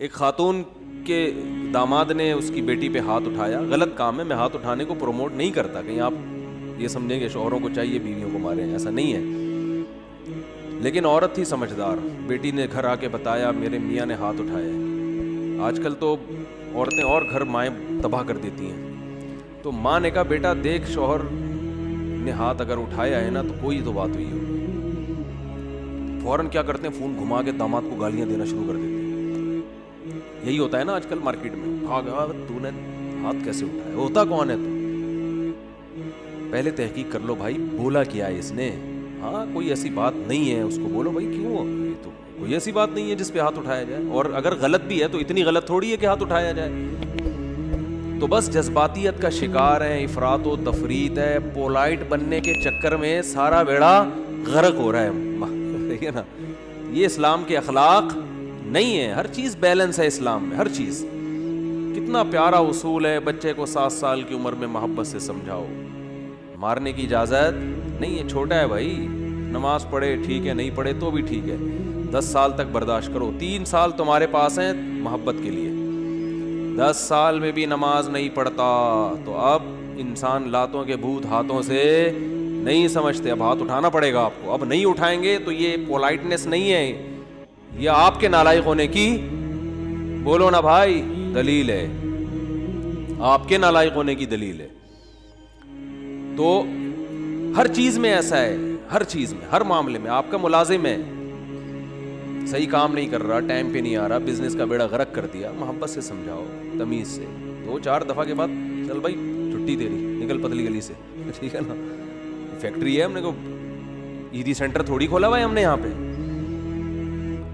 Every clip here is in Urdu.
ایک خاتون کے داماد نے اس کی بیٹی پہ ہاتھ اٹھایا. غلط کام ہے, میں ہاتھ اٹھانے کو پروموٹ نہیں کرتا, کہیں آپ یہ سمجھیں کہ شوہروں کو چاہیے بیویوں کو ماریں, ایسا نہیں ہے. لیکن عورت تھی سمجھدار, بیٹی نے گھر آ کے بتایا میرے میاں نے ہاتھ اٹھایا ہے. آج کل تو عورتیں اور گھر مائیں تباہ کر دیتی ہیں. تو ماں نے کہا بیٹا دیکھ شوہر نے ہاتھ اگر اٹھایا ہے نا تو کوئی تو بات ہوئی ہوگی. فوراً کیا کرتے ہیں, فون گھما کے داماد کو گالیاں دینا شروع کر دیتے ہیں. یہی ہوتا ہے نا آج کل مارکیٹ میں, تو نے ہاتھ کیسے اٹھایا, ہوتا کون ہے تو. پہلے تحقیق کر لو بھائی, بولا کیا ہے اس نے. ہاں کوئی ایسی بات نہیں ہے, اس کو بولو بھائی کیوں, یہ تو کوئی ایسی بات نہیں ہے جس پہ ہاتھ اٹھایا جائے, اور اگر غلط بھی ہے تو اتنی غلط تھوڑی ہے کہ ہاتھ اٹھایا جائے. تو بس جذباتیت کا شکار ہے, افراط و تفریط ہے, پولائٹ بننے کے چکر میں سارا بیڑا غرق ہو رہا ہے. ٹھیک ہے نا, یہ اسلام کے اخلاق نہیں ہے. ہر چیز بیلنس ہے اسلام میں, ہر چیز. کتنا پیارا اصول ہے, بچے کو 7 سال کی عمر میں محبت سے سمجھاؤ, مارنے کی اجازت نہیں ہے. چھوٹا ہے بھائی, نماز پڑھے ٹھیک ہے, نہیں پڑھے تو بھی ٹھیک ہے. 10 سال تک برداشت کرو, 3 سال تمہارے پاس ہیں محبت کے لیے. 10 سال میں بھی نماز نہیں پڑھتا تو اب انسان لاتوں کے بھوت ہاتھوں سے نہیں سمجھتے, اب ہاتھ اٹھانا پڑے گا آپ کو. اب نہیں اٹھائیں گے تو یہ پولائٹنس نہیں ہے, یہ آپ کے نالائق ہونے کی, بولو نا بھائی, دلیل ہے, آپ کے نالائق ہونے کی دلیل ہے. تو ہر چیز میں ایسا ہے, ہر چیز میں, ہر معاملے میں. آپ کا ملازم ہے, صحیح کام نہیں کر رہا, ٹائم پہ نہیں آ رہا, بزنس کا بیڑا غرق کر دیا, محبت سے سمجھاؤ, تمیز سے. 2-4 دفعہ کے بعد چل بھائی چھٹی تیری, نکل پتلی گلی سے, ٹھیک ہے نا. فیکٹری ہے, ہم نے کو ایدی سینٹر تھوڑی کھولا ہوا ہے ہم نے یہاں پہ.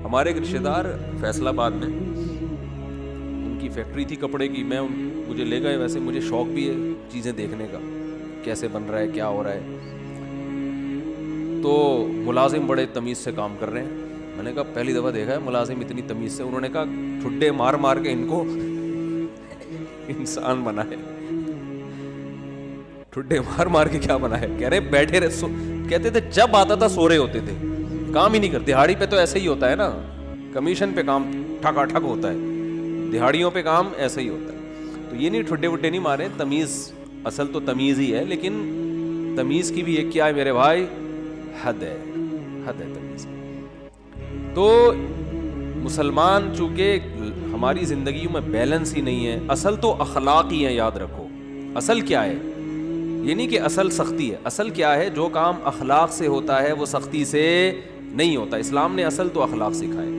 ہمارے ایک رشتے دار فیصل آباد میں, ان کی فیکٹری تھی کپڑے کی, مجھے لے گئے. ویسے مجھے شوق بھی ہے چیزیں دیکھنے کا, کیسے بن رہا ہے, کیا ہو رہا ہے. تو ملازم بڑے تمیز سے کام کر رہے ہیں. میں نے کہا پہلی دفعہ دیکھا ہے ملازم اتنی تمیز سے. انہوں نے کہا ٹھڈے مار مار کے ان کو انسان بنا ہے. ٹھڈے مار مار کے کیا بنا ہے, کہہ رہے بیٹھے رہے, کہتے تھے جب آتا تھا سو رہے ہوتے تھے, کام ہی نہیں کرتے. دہاڑی پہ تو ایسے ہی ہوتا ہے نا, کمیشن پہ کام ٹھکا ٹھک ہوتا ہے, دہاڑیوں پہ کام ایسا ہی ہوتا ہے. تو یہ نہیں ٹھڈے وڈے نہیں مارے, تمیز, اصل تو تمیز ہی ہے, لیکن تمیز کی بھی ایک کیا ہے میرے بھائی, حد ہے, حد ہے تمیز. تو مسلمان چونکہ ہماری زندگیوں میں بیلنس ہی نہیں ہے. اصل تو اخلاق ہی ہے, یاد رکھو. اصل کیا ہے, یہ نہیں کہ اصل سختی ہے. اصل کیا ہے, جو کام اخلاق سے ہوتا ہے وہ سختی سے نہیں ہوتا. اسلام نے اصل تو اخلاق سکھائے.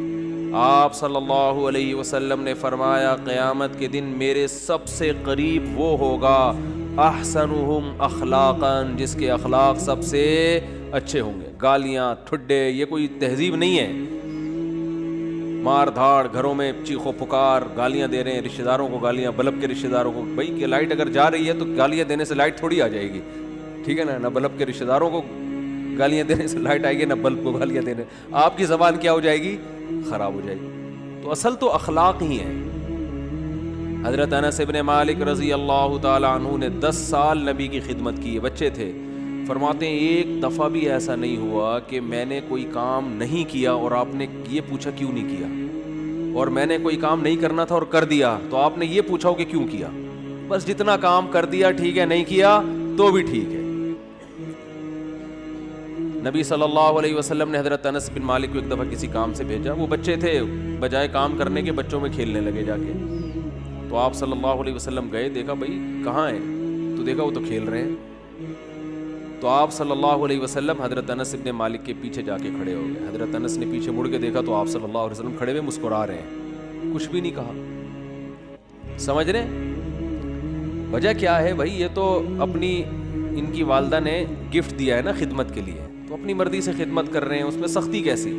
آپ صلی اللہ علیہ وسلم نے فرمایا قیامت کے دن میرے سب سے قریب وہ ہوگا احسنہم اخلاقا, جس کے اخلاق سب سے اچھے ہوں گے. گالیاں, ٹھڈے, یہ کوئی تہذیب نہیں ہے. مار دھاڑ, گھروں میں چیخو پکار, گالیاں دے رہے ہیں رشتہ داروں کو, گالیاں بلب کے رشتہ داروں کو. بھائی کہ لائٹ اگر جا رہی ہے تو گالیاں دینے سے لائٹ تھوڑی آ جائے گی, ٹھیک ہے نا. نہ بلب کے رشتہ داروں کو گالیاں دینے سے لائٹ آئے گی, نہ بلب کو گالیاں دینے. آپ کی زبان کیا ہو جائے گی, خراب ہو جائے گی. تو اصل تو اخلاق ہی ہے. حضرت انس بن مالک رضی اللہ تعالی عنہ نے 10 سال نبی کی خدمت کی ہے, بچے تھے. فرماتے ہیں ایک دفعہ بھی ایسا نہیں ہوا کہ میں نے کوئی کام نہیں کیا اور آپ نے یہ پوچھا کیوں نہیں کیا, اور میں نے کوئی کام نہیں کرنا تھا اور کر دیا تو آپ نے یہ پوچھا ہو کہ کیوں کیا. بس جتنا کام کر دیا ٹھیک ہے, نہیں کیا تو بھی ٹھیک ہے. نبی صلی اللہ علیہ وسلم نے حضرت انس بن مالک کو ایک دفعہ کسی کام سے بھیجا. وہ بچے تھے, بجائے کام کرنے کے بچوں میں کھیلنے لگے جا کے. تو آپ صلی اللہ علیہ وسلم گئے, دیکھا بھائی کہاں ہیں, تو دیکھا وہ تو کھیل رہے ہیں. تو آپ صلی اللہ علیہ وسلم حضرت انس بن مالک کے پیچھے جا کے کھڑے ہو گئے. حضرت انس نے پیچھے مڑ کے دیکھا تو آپ صلی اللہ علیہ وسلم کھڑے ہوئے مسکرا رہے ہیں, کچھ بھی نہیں کہا. سمجھ رہے وجہ کیا ہے بھائی, یہ تو اپنی ان کی والدہ نے گفٹ دیا ہے نا خدمت کے لیے, تو اپنی مرضی سے خدمت کر رہے ہیں, اس میں سختی کیسی.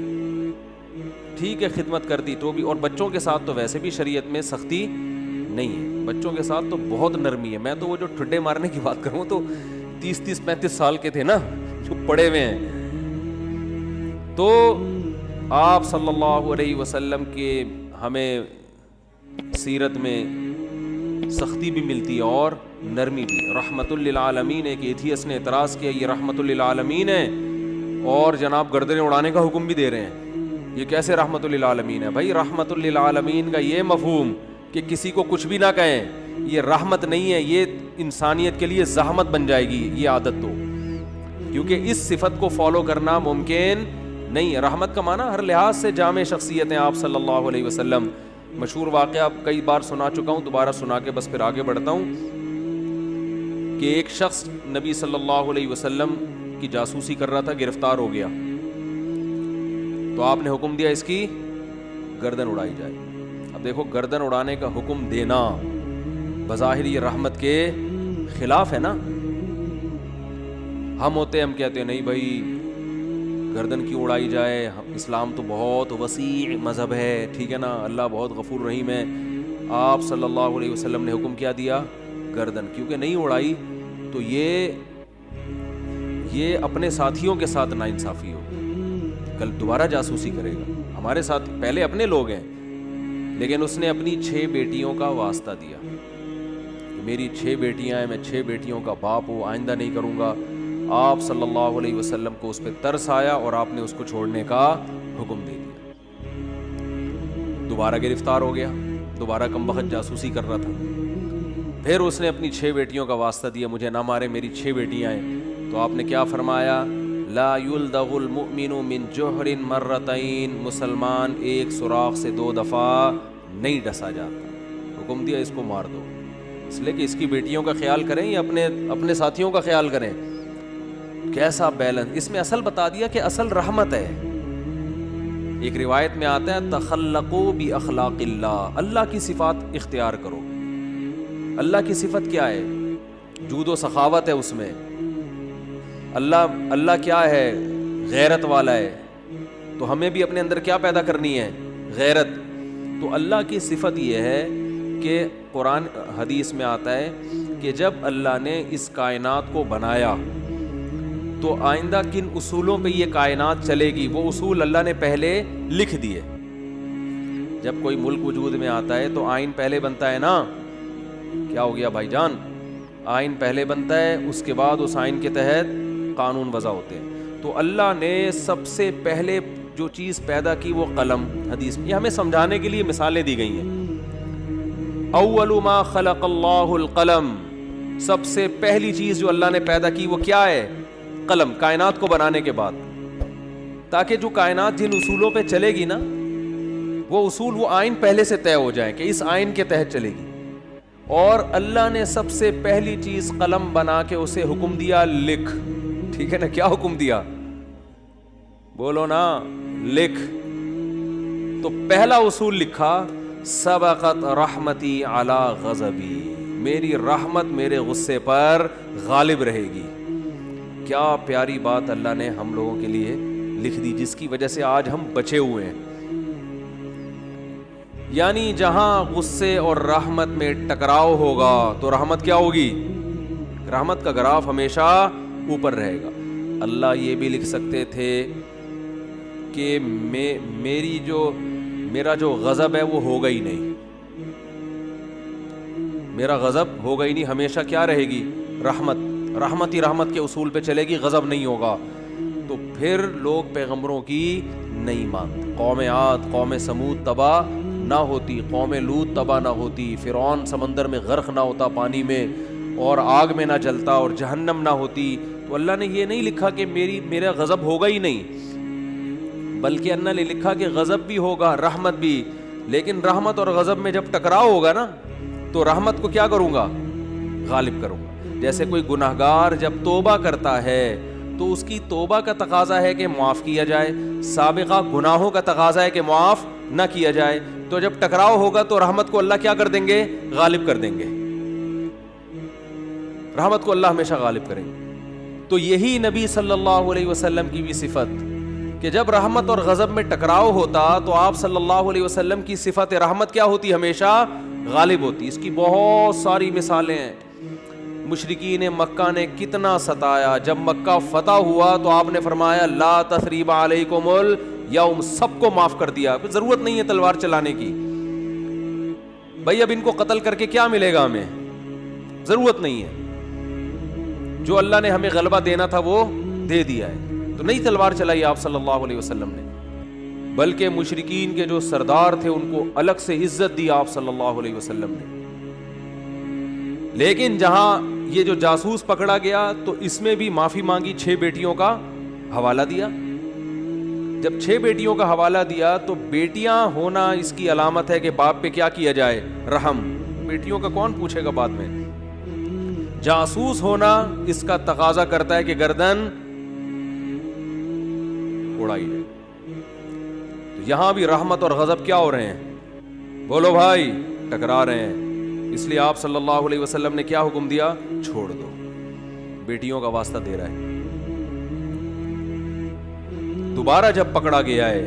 ٹھیک ہے خدمت کر دی تو بھی, اور بچوں کے ساتھ تو ویسے بھی شریعت میں سختی نہیں ہے, بچوں کے ساتھ تو بہت نرمی ہے. میں تو وہ جو ٹھڈے مارنے کی بات کروں تو 30-35 سال کے تھے نا جو پڑے ہوئے ہیں. تو آپ صلی اللہ علیہ وسلم کے ہمیں سیرت میں سختی بھی ملتی ہے اور نرمی بھی. رحمت للعالمین. ایک ایتھیس نے اعتراض کیا یہ رحمت للعالمین ہے اور جناب گردنیں اڑانے کا حکم بھی دے رہے ہیں, یہ کیسے رحمت للعالمین ہے؟ بھائی رحمت للعالمین کا یہ مفہوم کہ کسی کو کچھ بھی نہ کہیں یہ رحمت نہیں ہے، یہ انسانیت کے لیے زحمت بن جائے گی یہ عادت تو، کیونکہ اس صفت کو فالو کرنا ممکن نہیں ہے۔ رحمت کا معنی ہر لحاظ سے جامع شخصیت ہیں آپ صلی اللہ علیہ وسلم۔ مشہور واقعہ کئی بار سنا چکا ہوں، دوبارہ سنا کے بس پھر آگے بڑھتا ہوں، کہ ایک شخص نبی صلی اللہ علیہ وسلم کی جاسوسی کر رہا تھا، گرفتار ہو گیا، تو آپ نے حکم دیا اس کی گردن اڑائی جائے۔ اب دیکھو گردن اڑانے کا حکم دینا بظاہر یہ رحمت کے خلاف ہے نا۔ ہم ہوتے ہم کہتے ہیں نہیں بھائی گردن کیوں اڑائی جائے، اسلام تو بہت وسیع مذہب ہے، ٹھیک ہے نا، اللہ بہت غفور رحیم ہے۔ آپ صلی اللہ علیہ وسلم نے حکم کیا دیا گردن، کیونکہ نہیں اڑائی تو یہ اپنے ساتھیوں کے ساتھ ناانصافی ہو، کل دوبارہ جاسوسی کرے گا۔ ہمارے ساتھ پہلے اپنے لوگ ہیں، لیکن اس نے اپنی 6 بیٹیوں کا واسطہ دیا کہ میری 6 بیٹیاں ہیں، میں 6 بیٹیوں کا باپ ہوں، آئندہ نہیں کروں گا۔ آپ صلی اللہ علیہ وسلم کو اس پہ ترس آیا اور آپ نے اس کو چھوڑنے کا حکم دے دیا۔ دوبارہ گرفتار ہو گیا، دوبارہ کمبخت جاسوسی کر رہا تھا، پھر اس نے اپنی 6 بیٹیوں کا واسطہ دیا، مجھے نہ مارے، میری 6 بیٹیاں ہیں۔ تو آپ نے کیا فرمایا؟ لا یلدغ المؤمن من جوہر مرتین، مسلمان ایک سوراخ سے 2 دفعہ نہیں ڈسا جاتا۔ حکم دیا اس کو مار دو، اس لیے کہ اس کی بیٹیوں کا خیال کریں یا اپنے ساتھیوں کا خیال کریں۔ کیسا بیلنس! اس میں اصل بتا دیا کہ اصل رحمت ہے۔ ایک روایت میں آتا ہے تخلقوا باخلاق اللہ، اللہ کی صفات اختیار کرو۔ اللہ کی صفت کیا ہے؟ جود و سخاوت ہے اس میں۔ اللہ کیا ہے؟ غیرت والا ہے، تو ہمیں بھی اپنے اندر کیا پیدا کرنی ہے؟ غیرت۔ تو اللہ کی صفت یہ ہے کہ قرآن حدیث میں آتا ہے کہ جب اللہ نے اس کائنات کو بنایا تو آئندہ کن اصولوں پہ یہ کائنات چلے گی، وہ اصول اللہ نے پہلے لکھ دیے۔ جب کوئی ملک وجود میں آتا ہے تو آئین پہلے بنتا ہے نا، کیا ہو گیا بھائی جان؟ آئین پہلے بنتا ہے، اس کے بعد اس آئین کے تحت قانون وضع ہوتے ہیں۔ تو اللہ نے سب سے پہلے جو چیز پیدا کی وہ قلم، حدیث میں یہ ہمیں سمجھانے کے لیے مثالیں دی گئی ہیں۔ اول ما خلق اللہ القلم، سب سے پہلی چیز جو اللہ نے پیدا کی وہ کیا ہے؟ قلم، کائنات کو بنانے کے بعد، تاکہ جو کائنات جن اصولوں پہ چلے گی نا وہ اصول، وہ آئین پہلے سے طے ہو جائیں کہ اس آئین کے تحت چلے گی۔ اور اللہ نے سب سے پہلی چیز قلم بنا کے اسے حکم دیا لکھ، ٹھیک ہے نا؟ کیا حکم دیا؟ بولو نا، لکھ۔ تو پہلا اصول لکھا سبقت رحمتی علی غضبی، میری رحمت میرے غصے پر غالب رہے گی۔ کیا پیاری بات اللہ نے ہم لوگوں کے لیے لکھ دی، جس کی وجہ سے آج ہم بچے ہوئے ہیں۔ یعنی جہاں غصے اور رحمت میں ٹکراؤ ہوگا تو رحمت کیا ہوگی؟ رحمت کا گراف ہمیشہ اوپر رہے گا۔ اللہ یہ بھی لکھ سکتے تھے کہ میرا جو غضب ہے وہ ہوگا ہی نہیں، میرا غضب ہوگا ہی نہیں، ہمیشہ کیا رہے گی؟ رحمت ہی رحمت کے اصول پہ چلے گی، غضب نہیں ہوگا۔ تو پھر لوگ پیغمبروں کی نہیں مانتے۔ قوم عاد، قوم سمود تباہ نہ ہوتی، قوم لوط تباہ نہ ہوتی، فرعون سمندر میں غرق نہ ہوتا پانی میں اور آگ میں نہ جلتا اور جہنم نہ ہوتی، تو اللہ نے یہ نہیں لکھا کہ میرا غضب ہوگا ہی نہیں، بلکہ اللہ نے لکھا کہ غضب بھی ہوگا، رحمت بھی۔ لیکن رحمت اور غضب میں جب ٹکراؤ ہوگا نا تو رحمت کو کیا کروں گا؟ غالب کروں گا۔ جیسے کوئی گناہگار جب توبہ کرتا ہے تو اس کی توبہ کا تقاضا ہے کہ معاف کیا جائے، سابقہ گناہوں کا تقاضا ہے کہ معاف نہ کیا جائے۔ تو جب ٹکراؤ ہوگا تو رحمت کو اللہ کیا کر دیں گے؟ غالب کر دیں گے۔ رحمت کو اللہ ہمیشہ غالب کریں گے۔ تو یہی نبی صلی اللہ علیہ وسلم کی بھی صفت کہ جب رحمت اور غضب میں ٹکراؤ ہوتا تو آپ صلی اللہ علیہ وسلم کی صفت رحمت کیا ہوتی؟ ہمیشہ غالب ہوتی۔ اس کی بہت ساری مثالیں ہیں۔ مشرکین مکہ نے کتنا ستایا، جب مکہ فتح ہوا تو آپ نے فرمایا لا تثریب علیکم الیوم، سب کو معاف کر دیا، ضرورت نہیں ہے تلوار چلانے کی۔ بھائی اب ان کو قتل کر کے کیا ملے گا ہمیں؟ ضرورت نہیں ہے، جو اللہ نے ہمیں غلبہ دینا تھا وہ دے دیا ہے، تو نہیں تلوار چلائی آپ صلی اللہ علیہ وسلم نے۔ بلکہ مشرکین کے جو سردار تھے ان کو الگ سے عزت دی آپ صلی اللہ علیہ وسلم نے. لیکن جہاں یہ جو جاسوس پکڑا گیا تو اس میں بھی معافی مانگی, 6 بیٹیوں کا حوالہ دیا. جب 6 بیٹیوں کا حوالہ دیا تو بیٹیاں ہونا اس کی علامت ہے کہ باپ پہ کیا کیا جائے, رحم. بیٹیوں کا کون پوچھے گا بعد میں. جاسوس ہونا اس کا تقاضا کرتا ہے کہ گردن اڑائی جائے. تو یہاں بھی رحمت اور غضب کیا ہو رہے ہیں, بولو بھائی, ٹکرا رہے ہیں. اس لیے آپ صلی اللہ علیہ وسلم نے کیا حکم دیا, چھوڑ دو. بیٹیوں کا واسطہ دے رہا ہے. دوبارہ جب پکڑا گیا ہے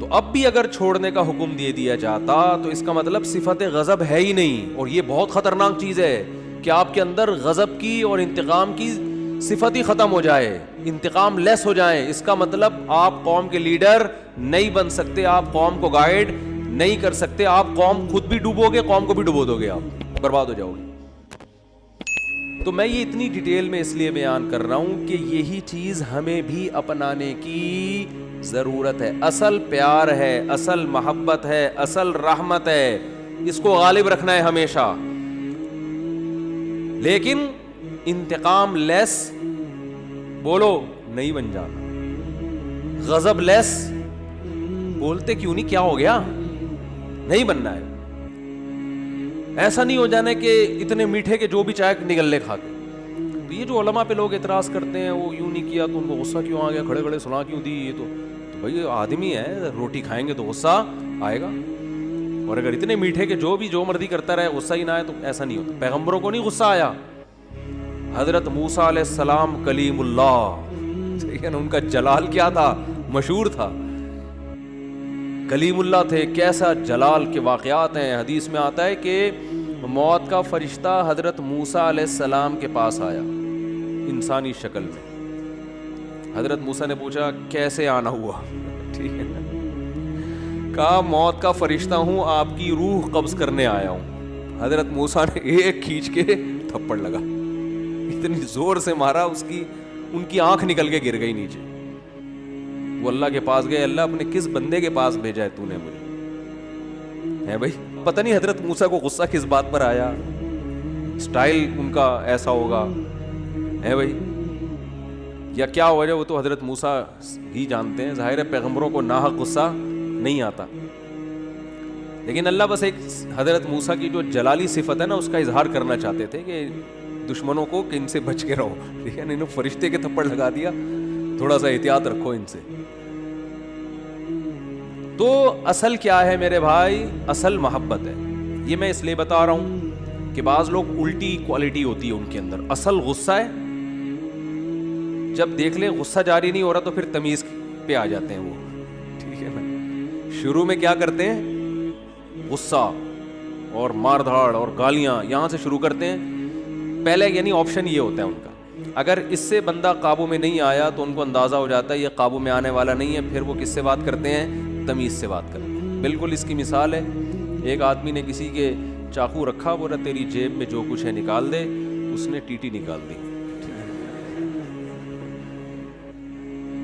تو اب بھی اگر چھوڑنے کا حکم دے دیا جاتا تو اس کا مطلب صفت غضب ہے ہی نہیں. اور یہ بہت خطرناک چیز ہے کہ آپ کے اندر غضب کی اور انتقام کی صفت ہی ختم ہو جائے, انتقام لیس ہو جائیں. اس کا مطلب آپ قوم کے لیڈر نہیں بن سکتے, آپ قوم کو گائیڈ نہیں کر سکتے, آپ قوم خود بھی ڈوبو گے, قوم کو بھی ڈبو دو گے, آپ برباد ہو جاؤ گے. تو میں یہ اتنی ڈیٹیل میں اس لیے بیان کر رہا ہوں کہ یہی چیز ہمیں بھی اپنانے کی ضرورت ہے. اصل پیار ہے, اصل محبت ہے, اصل رحمت ہے, اس کو غالب رکھنا ہے ہمیشہ. لیکن انتقام لیس بولو نہیں بن جانا, غضب لیس بولتے کیوں نہیں, کیا ہو گیا, نہیں بننا ہے. ایسا نہیں ہو جانا کہ اتنے میٹھے کے جو بھی چائے نگل لے کھا کے. تو یہ جو علماء پہ لوگ اعتراض کرتے ہیں وہ یوں نہیں کیا تو ان کو غصہ کیوں آ گیا, کھڑے کھڑے سنا کیوں دی, یہ تو بھائی آدمی ہے, روٹی کھائیں گے تو غصہ آئے گا. اور اگر اتنے میٹھے کے جو بھی جو مرضی کرتا رہے غصہ ہی نہ آئے تو ایسا نہیں ہوتا. پیغمبروں کو نہیں غصہ آیا. حضرت موسیٰ علیہ السلام کلیم اللہ, ان کا جلال کیا تھا, مشہور تھا, کلیم اللہ تھے. کیسا جلال کے واقعات ہیں. حدیث میں آتا ہے کہ موت کا فرشتہ حضرت موسیٰ علیہ السلام کے پاس آیا انسانی شکل میں. حضرت موسیٰ نے پوچھا کیسے آنا ہوا, ٹھیک ہے, کہا موت کا فرشتہ ہوں, آپ کی روح قبض کرنے آیا ہوں. حضرت موسیٰ نے ایک کھینچ کے تھپڑ لگا, اتنی زور سے مارا ان کی آنکھ نکل کے گر گئی نیچے. وہ اللہ کے پاس گئے, اللہ اپنے کس بندے کے پاس بھیجا ہے تو نے مجھے, ہے بھائی پتہ نہیں حضرت موسیٰ کو غصہ کس بات پر آیا, سٹائل ان کا ایسا ہوگا, ہے بھائی, یا کیا وجہ, وہ تو حضرت موسیٰ ہی جانتے ہیں. ظاہر ہے پیغمبروں کو ناحق غصہ نہیں آتا, لیکن اللہ بس ایک حضرت موسیٰ کی جو جلالی صفت ہے نا اس کا اظہار کرنا چاہتے تھے کہ دشمنوں کو کہ ان سے بچ کے رہو. ٹھیک ہے, انہوں فرشتے کے تھپڑ لگا دیا, تھوڑا سا احتیاط رکھو ان سے. تو اصل کیا ہے میرے بھائی, اصل محبت ہے. یہ میں اس لیے بتا رہا ہوں کہ بعض لوگ الٹی کوالٹی ہوتی ہے ان کے اندر. اصل غصہ ہے, جب دیکھ لیں غصہ جاری نہیں ہو رہا تو پھر تمیز پہ آ جاتے ہیں وہ, ٹھیک ہے نا. شروع میں کیا کرتے ہیں, غصہ اور مار دھاڑ اور گالیاں یہاں سے شروع کرتے ہیں پہلے, یعنی آپشن یہ ہوتا ہے ان کا. اگر اس سے بندہ قابو میں نہیں آیا تو ان کو اندازہ ہو جاتا ہے یہ قابو میں آنے والا نہیں ہے, پھر وہ کس سے بات کرتے ہیں, تمیز سے بات کرتے ہیں. بالکل اس کی مثال ہے, ایک آدمی نے کسی کے چاقو رکھا, بولا تیری جیب میں جو کچھ ہے نکال دے, اس نے ٹیٹی نکال دی.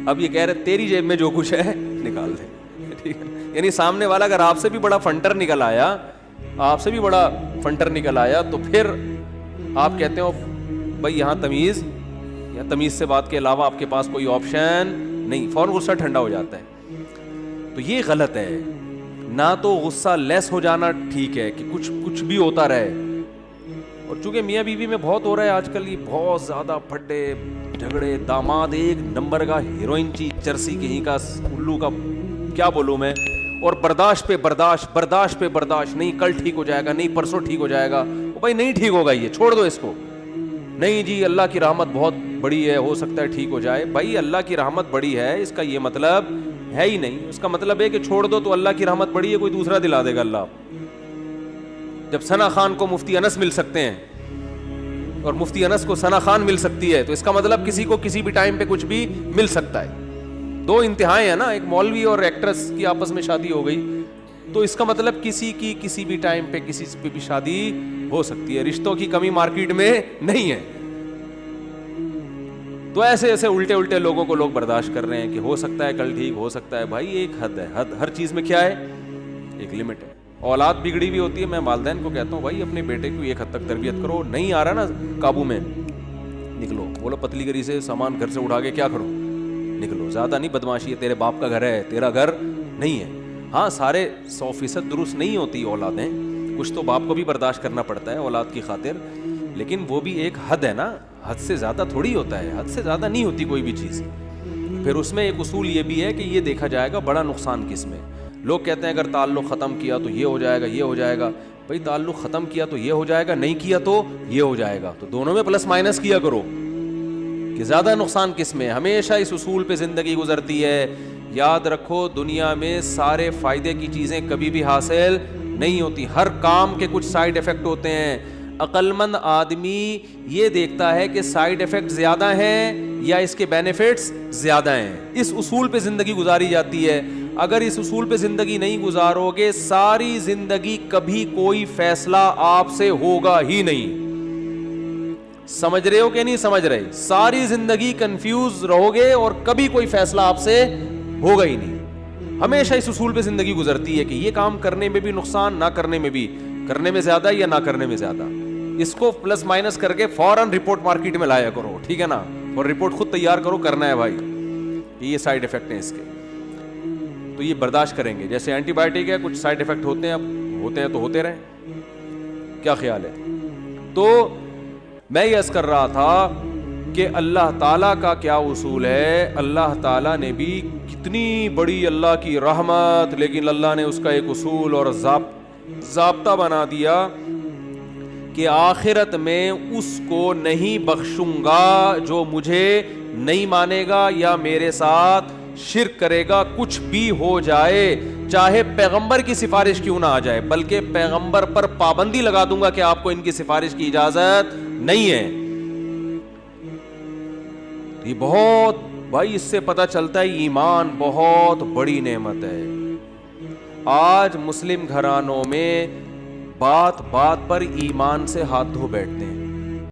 اب یہ کہہ رہے تیری جیب میں جو کچھ ہے نکال دے, ٹھیک ہے. یعنی سامنے والا اگر آپ سے بھی بڑا فنٹر نکل آیا, آپ سے بھی بڑا فنٹر نکل آیا تو پھر آپ کہتے ہو بھائی یہاں تمیز, یا تمیز سے بات کے علاوہ آپ کے پاس کوئی آپشن نہیں, فوراً غصہ ٹھنڈا ہو جاتا ہے. تو یہ غلط ہے. نہ تو غصہ لیس ہو جانا ٹھیک ہے کہ کچھ بھی ہوتا رہے, اور چونکہ میاں بیوی میں بہت ہو رہا ہے آج کل, یہ بہت زیادہ پھڈے جھگڑے, داماد ایک نمبر کا ہیروئن چیز, چرسی کہیں کا, الو کا, کیا بولوں میں, اور برداشت پہ برداشت, نہیں کل ٹھیک ہو جائے گا, نہیں پرسوں ٹھیک ہو جائے گا. بھائی نہیں ٹھیک ہوگا, یہ چھوڑ دو اس کو. نہیں جی اللہ کی رحمت بہت بڑی ہے, ہو سکتا ہے ٹھیک ہو جائے. بھائی اللہ کی رحمت بڑی ہے اس کا یہ مطلب ہے ہی نہیں. اس کا مطلب ہے کہ چھوڑ دو تو اللہ کی رحمت بڑی ہے, کوئی دوسرا دلا دے گا اللہ. جب ثنا خان کو مفتی انس مل سکتے ہیں اور مفتی انس کو ثنا خان مل سکتی ہے, تو اس کا مطلب کسی کو کسی بھی ٹائم پہ کچھ بھی مل سکتا ہے. دو انتہائیں ہیں نا, ایک مولوی اور ایکٹریس کی آپس میں شادی ہو گئی, تو اس کا مطلب کسی کی کسی بھی ٹائم پہ کسی پہ بھی شادی ہو سکتی ہے. رشتوں کی کمی مارکیٹ میں نہیں ہے. تو ایسے ایسے الٹے الٹے لوگوں کو لوگ برداشت کر رہے ہیں کہ ہو سکتا ہے کل ٹھیک ہو سکتا ہے. بھائی ایک حد ہے, حد ہر چیز میں کیا ہے, ایک لمٹ ہے. اولاد بگڑی ہوئی ہوتی ہے, میں والدین کو کہتا ہوں بھائی اپنے بیٹے کو ایک حد تک تربیت کرو, نہیں آ رہا نا قابو میں, نکلو. بولو پتلی گری سے سامان گھر سے اٹھا کے کیا کرو, نکلو. زیادہ نہیں بدماشی ہے, تیرے باپ کا گھر ہے, تیرا گھر نہیں ہے. ہاں سارے 100% درست نہیں ہوتی اولادیں, کچھ تو باپ کو بھی برداشت کرنا پڑتا ہے اولاد کی خاطر, لیکن وہ بھی ایک حد ہے نا, حد سے زیادہ تھوڑی ہوتا ہے, حد سے زیادہ نہیں ہوتی کوئی بھی چیز. پھر اس میں ایک اصول یہ بھی ہے کہ یہ دیکھا جائے گا بڑا نقصان کس میں. لوگ کہتے ہیں اگر تعلق ختم کیا تو یہ ہو جائے گا, یہ ہو جائے گا. بھائی تعلق ختم کیا تو یہ ہو جائے گا, نہیں کیا تو یہ ہو جائے گا, تو دونوں میں پلس مائنس کیا کرو کہ زیادہ نقصان کس میں. ہمیشہ اس اصول پہ زندگی گزرتی ہے. یاد رکھو دنیا میں سارے فائدے کی چیزیں کبھی بھی حاصل نہیں ہوتی, ہر کام کے کچھ سائیڈ ایفیکٹ ہوتے ہیں. عقل مند آدمی یہ دیکھتا ہے کہ سائیڈ ایفیکٹ زیادہ ہیں یا اس کے بینیفٹس زیادہ ہیں. اس اصول پہ زندگی گزاری جاتی ہے. اگر اس اصول پہ زندگی نہیں گزارو گے ساری زندگی کبھی کوئی فیصلہ آپ سے ہوگا ہی نہیں. سمجھ رہے ہو کہ نہیں سمجھ رہے؟ ساری زندگی کنفیوز رہو گے اور کبھی کوئی فیصلہ آپ سے ہوگا ہی نہیں. ہمیشہ اس اصول پہ زندگی گزرتی ہے کہ یہ کام کرنے میں بھی نقصان, نہ کرنے میں بھی, کرنے میں زیادہ یا نہ کرنے میں زیادہ. اس کو پلس مائنس کر کے فوراً رپورٹ مارکیٹ میں لایا کرو, ٹھیک ہے نا, اور رپورٹ خود تیار کرو, کرنا ہے بھائی کہ یہ سائیڈ ایفیکٹ ہیں اس کے, تو یہ برداشت کریں گے. جیسے اینٹی بایوٹک ہے, کچھ سائیڈ ایفیکٹ ہوتے ہیں, اب ہوتے ہیں تو ہوتے رہیں, کیا خیال ہے؟ تو میں یہ عرض کر رہا تھا کہ اللہ تعالیٰ کا کیا اصول ہے. اللہ تعالیٰ نے بھی کتنی بڑی اللہ کی رحمت, لیکن اللہ نے اس کا ایک اصول اور ضابطہ بنا دیا کہ آخرت میں اس کو نہیں بخشوں گا جو مجھے نہیں مانے گا یا میرے ساتھ شرک کرے گا, کچھ بھی ہو جائے, چاہے پیغمبر کی سفارش کیوں نہ آ جائے, بلکہ پیغمبر پر پابندی لگا دوں گا کہ آپ کو ان کی سفارش کی اجازت نہیں ہے. یہ بہت بھائی, اس سے پتہ چلتا ہے ایمان بہت بڑی نعمت ہے. آج مسلم گھرانوں میں بات بات پر ایمان سے ہاتھ دھو بیٹھتے ہیں.